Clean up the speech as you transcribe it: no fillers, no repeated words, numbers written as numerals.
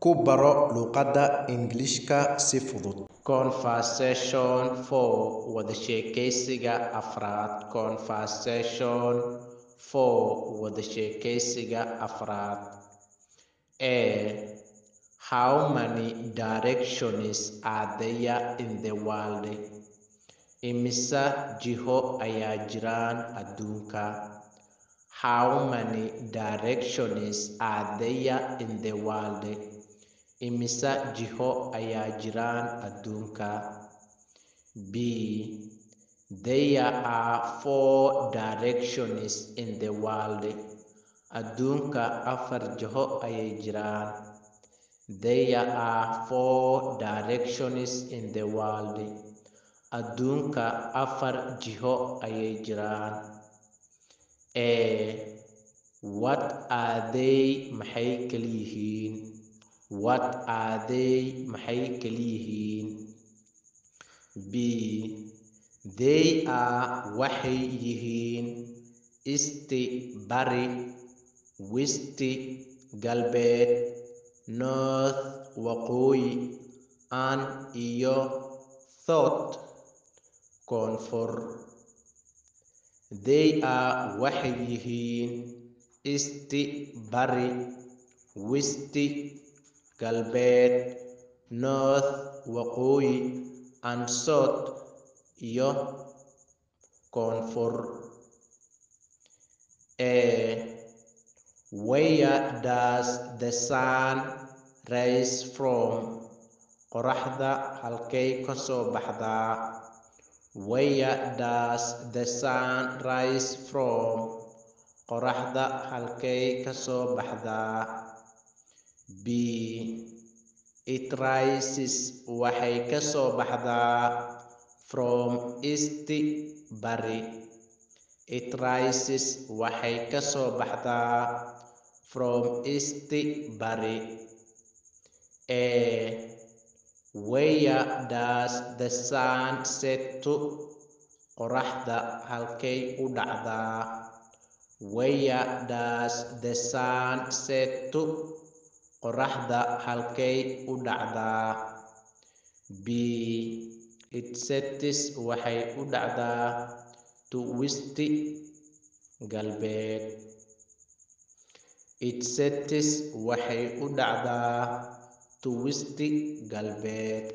ku baro luqadda Ingiriiska si fudud. Conversation 4 wada sheekaysiga afraad. Conversation 4 wada sheekaysiga afraad. A. How many directions are there in the world? Imisa jiho ayaa jiraan adduunka? How many directions are there in the world? Imisa jiho ayaa jiraan adduunka? B. There are 4 directions in the world. Adduunka 4 jiho ayay jiraan. There are 4 directions in the world. Adduunka 4 jiho ayay jiraan. A. What are they? Maxay kala yihiin? What are they? Maxay kala yihiin? B. They are waxay yihiin East bari, West galbeed, North waqooyi, and iyo South koonfur. They are waxay yihiin East bari, West galbeed, North waqooyi, and South iyo koonfur. A. Where does the sun rise from? Qoraxda halkay ka soo baxdaa? Where does the sun rise from? Qoraxda halkay ka soo baxdaa? B. It rises waxay ka soo baxdaa from east bari. It rises waxay ka soo baxdaa from east bari. A. Where does the sun set to? Qoraxda halkay u dhacdaa? Where does the sun set to? Qoraxda halkay u dhacdaa? B. It sets waxay u dhacdaa to west galbeed. It sets waxay u dhacdaa to west galbeed.